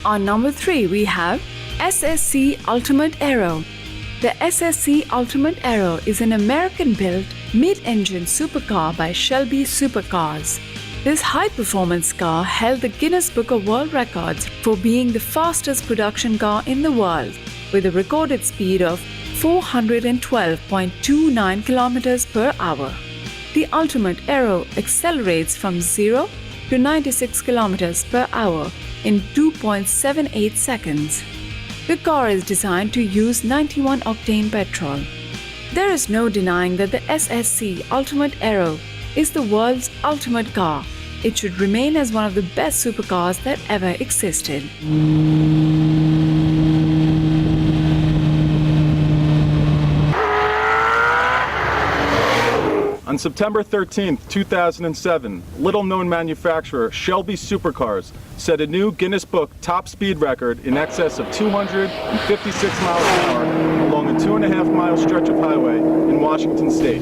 On number 3, we have SSC Ultimate Aero. The SSC Ultimate Aero is an American-built mid-engine supercar by Shelby Supercars. This high-performance car held the Guinness Book of World Records for being the fastest production car in the world, with a recorded speed of 412.29 km per hour. The Ultimate Aero accelerates from 0 to 96 km per hour in 2.78 seconds. The car is designed to use 91-octane petrol. There is no denying that the SSC Ultimate Aero is the world's ultimate car. It should remain as one of the best supercars that ever existed. On September 13, 2007, little-known manufacturer Shelby Supercars set a new Guinness Book top speed record in excess of 256 miles an hour along a 2.5-mile stretch of highway in Washington State.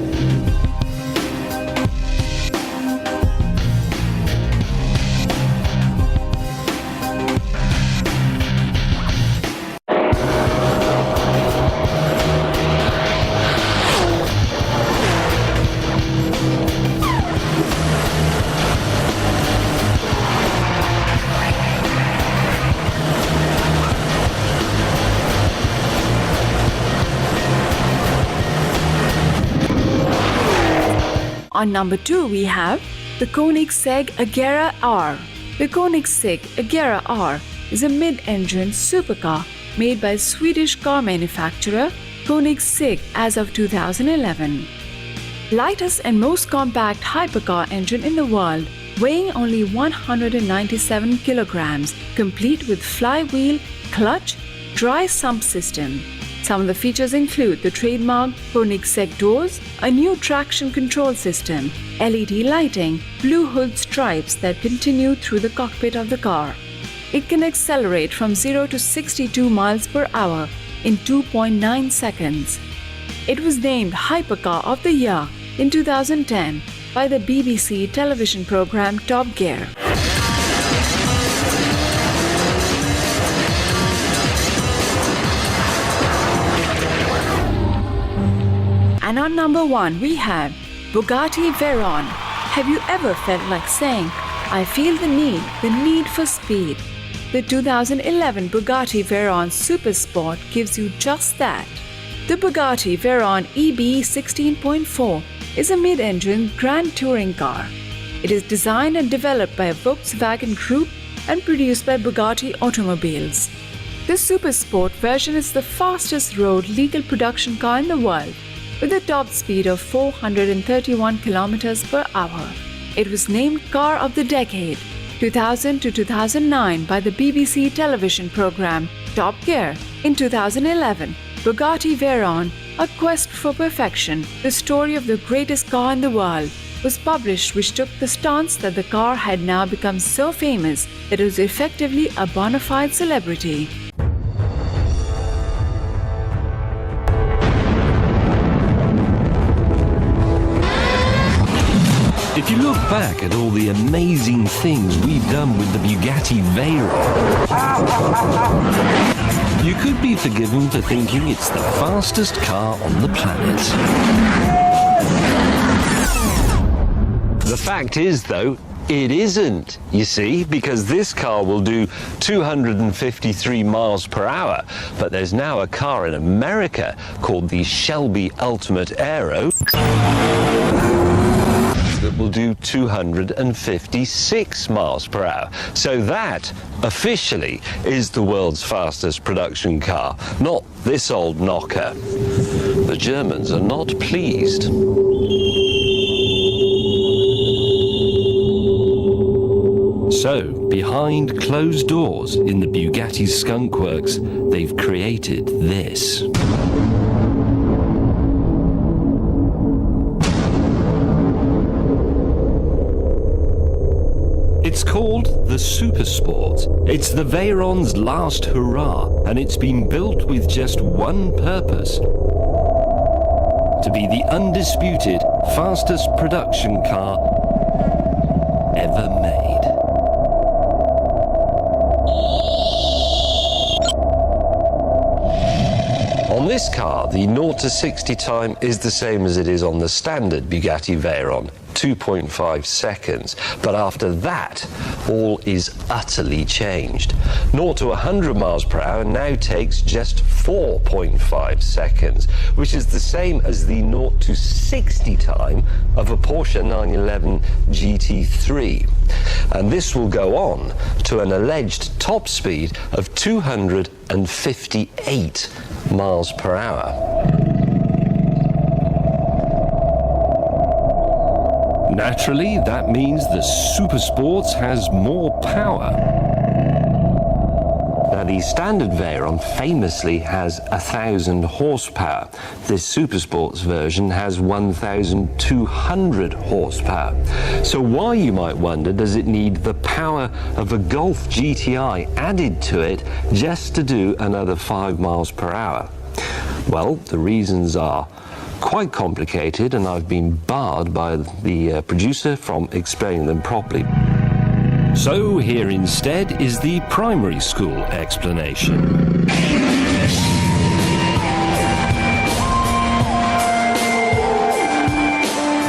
On number 2, we have the Koenigsegg Agera R. The Koenigsegg Agera R is a mid-engine supercar made by Swedish car manufacturer Koenigsegg as of 2011. Lightest and most compact hypercar engine in the world, weighing only 197 kilograms, complete with flywheel, clutch, dry sump system. Some of the features include the trademark Koenigsegg doors, a new traction control system, LED lighting, blue hood stripes that continue through the cockpit of the car. It can accelerate from 0 to 62 miles per hour in 2.9 seconds. It was named Hypercar of the Year in 2010 by the BBC television program Top Gear. And on number 1, we have Bugatti Veyron. Have you ever felt like saying, I feel the need for speed? The 2011 Bugatti Veyron Super Sport gives you just that. The Bugatti Veyron EB 16.4 is a mid-engine grand touring car. It is designed and developed by a Volkswagen Group and produced by Bugatti Automobiles. This Super Sport version is the fastest road legal production car in the world, with a top speed of 431 km per hour. It was named Car of the Decade 2000 to 2009 by the BBC television program Top Gear. In 2011, Bugatti Veyron, A Quest for Perfection, the story of the greatest car in the world, was published, which took the stance that the car had now become so famous that it was effectively a bona fide celebrity. If you look back at all the amazing things we've done with the Bugatti Veyron, you could be forgiven for thinking it's the fastest car on the planet. The fact is, though, it isn't, you see, because this car will do 253 miles per hour, but there's now a car in America called the Shelby Ultimate Aero that will do 256 miles per hour. So that, officially, is the world's fastest production car, not this old knocker. The Germans are not pleased. So, behind closed doors in the Bugatti Skunk Works, they've created this. It's called the Super Sport. It's the Veyron's last hurrah, and it's been built with just one purpose: to be the undisputed fastest production car ever made. this car, the 0 to 60 time is the same as it is on the standard Bugatti Veyron, 2.5 seconds. But after that, all is utterly changed. 0 to 100 miles per hour now takes just 4.5 seconds, which is the same as the 0 to 60 time of a Porsche 911 GT3. And this will go on to an alleged top speed of 258 miles per hour. Naturally, that means the Super Sports has more power. Now, the standard Veyron famously has 1,000 horsepower. This Super Sports version has 1,200 horsepower. So why, you might wonder, does it need the power of a Golf GTI added to it just to do another 5 miles per hour? Well, the reasons are quite complicated, and I've been barred by the producer from explaining them properly. So here instead is the primary school explanation.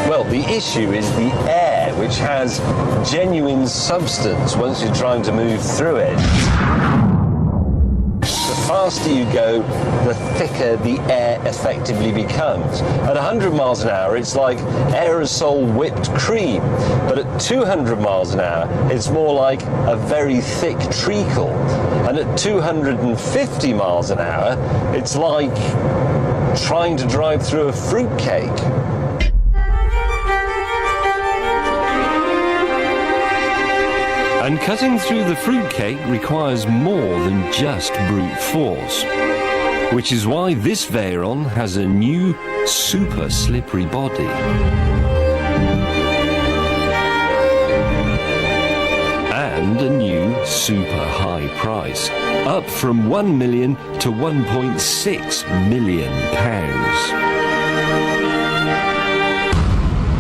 Well, the issue is the air, which has genuine substance once you're trying to move through it. The faster you go, the thicker the air effectively becomes. At 100 miles an hour, it's like aerosol whipped cream. But at 200 miles an hour, it's more like a very thick treacle. And at 250 miles an hour, it's like trying to drive through a fruitcake. And cutting through the fruitcake requires more than just brute force. Which is why this Veyron has a new super slippery body. And a new super high price, up from 1 million to 1.6 million pounds.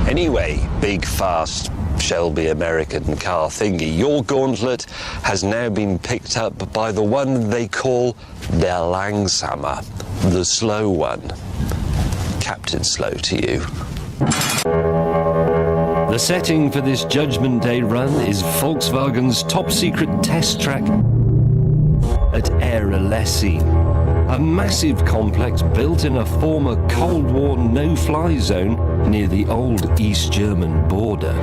Anyway, big, fast, Shelby American car thingy, your gauntlet has now been picked up by the one they call Der Langsamer, the slow one. Captain Slow to you. The setting for this Judgment Day run is Volkswagen's top secret test track at Aire-Lessie, a massive complex built in a former Cold War no-fly zone near the old East German border.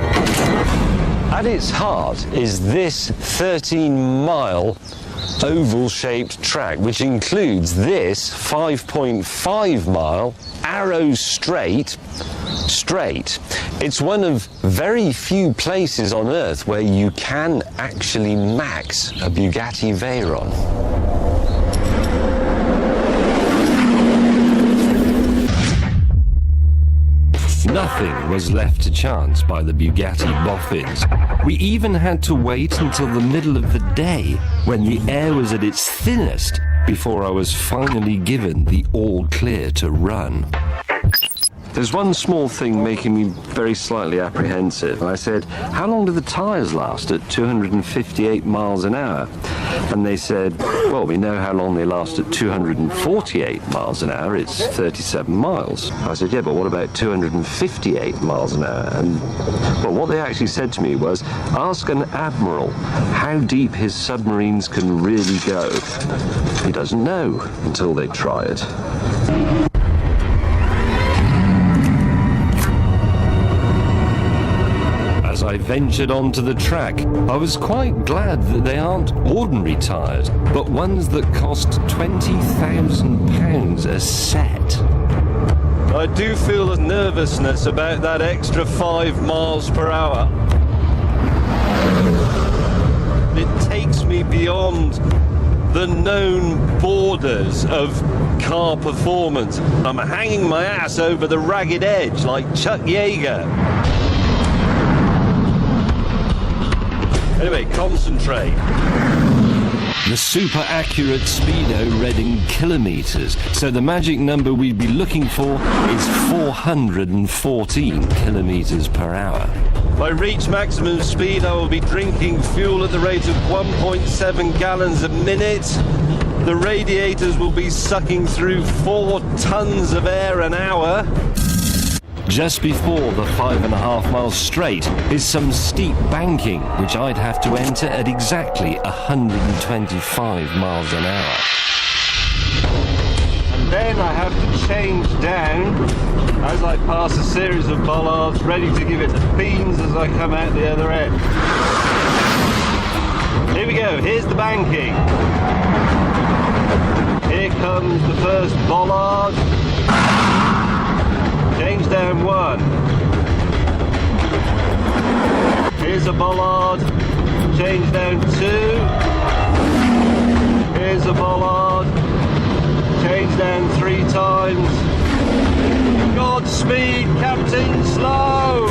At its heart is this 13-mile oval-shaped track, which includes this 5.5-mile Arrow Straight. It's one of very few places on Earth where you can actually max a Bugatti Veyron. Nothing was left to chance by the Bugatti boffins. We even had to wait until the middle of the day, when the air was at its thinnest, before I was finally given the all clear to run. There's one small thing making me very slightly apprehensive. I said, how long do the tyres last at 258 miles an hour? And they said, well, we know how long they last at 248 miles an hour. It's 37 miles. I said, yeah, but what about 258 miles an hour? And, well, what they actually said to me was, ask an admiral how deep his submarines can really go. He doesn't know until they try it. As I ventured onto the track, I was quite glad that they aren't ordinary tyres, but ones that cost £20,000 a set. I do feel a nervousness about that extra 5 miles per hour. It takes me beyond the known borders of car performance. I'm hanging my ass over the ragged edge like Chuck Yeager. Anyway, concentrate. The super accurate speedo read in kilometres, so the magic number we'd be looking for is 414 kilometres per hour. If I reach maximum speed, I will be drinking fuel at the rate of 1.7 gallons a minute. The radiators will be sucking through 4 tons of air an hour. Just before the 5.5 miles straight is some steep banking, which I'd have to enter at exactly 125 miles an hour. And then I have to change down as I pass a series of bollards, ready to give it the beans as I come out the other end. Here we go, here's the banking. Here comes the first bollard. Change down 1. Here's a bollard. Change down 2. Here's a bollard. Change down 3 times. Godspeed, Captain Slow!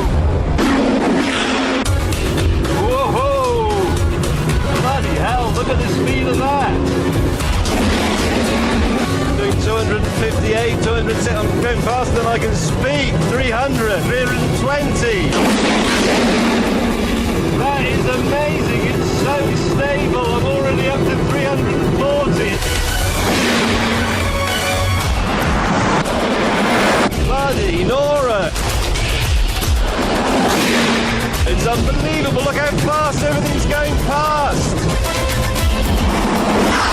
Whoa! Bloody hell, look at the speed of that! Doing 258, 206, I'm going faster than I can speak. 300, 320. That is amazing, it's so stable. I'm already up to 340. Bloody Nora! It's unbelievable, look how fast everything's going past!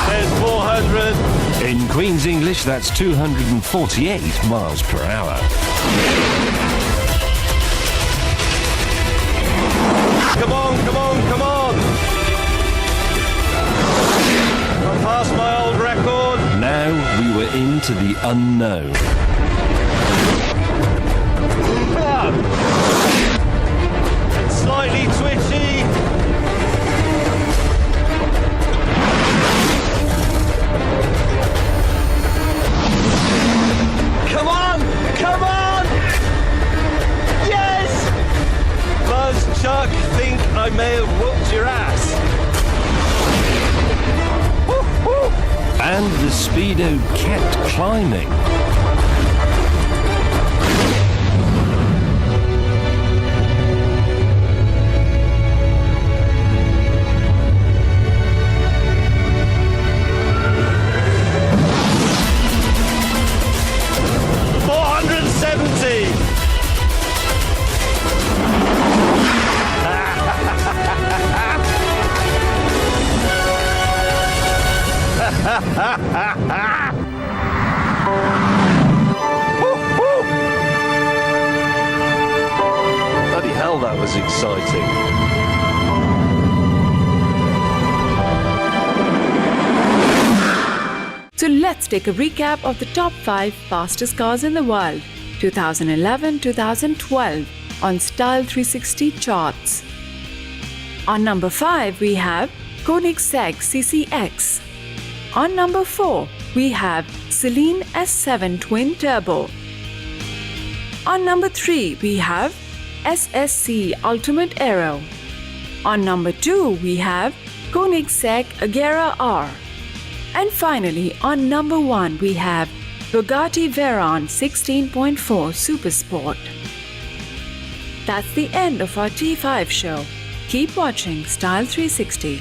There's 400. In Queen's English, that's 248 miles per hour. Come on, come on, come on! I passed my old record. Now we were into the unknown. It's slightly twitchy. Come on! Come on! Yes! Buzz, Chuck, think I may have whooped your ass. Woo, woo. And the speedo kept climbing. Bloody hell, that was exciting. So let's take a recap of the top 5 fastest cars in the world, 2011-2012 on Style 360 charts. On number 5, we have Koenigsegg CCX. On number 4, we have Salim S7 Twin Turbo. On number 3, we have SSC Ultimate Aero. On number 2, we have Koenigsegg Agera R. And finally, on number 1, we have Bugatti Veyron 16.4 Supersport. That's the end of our T5 show. Keep watching Style 360.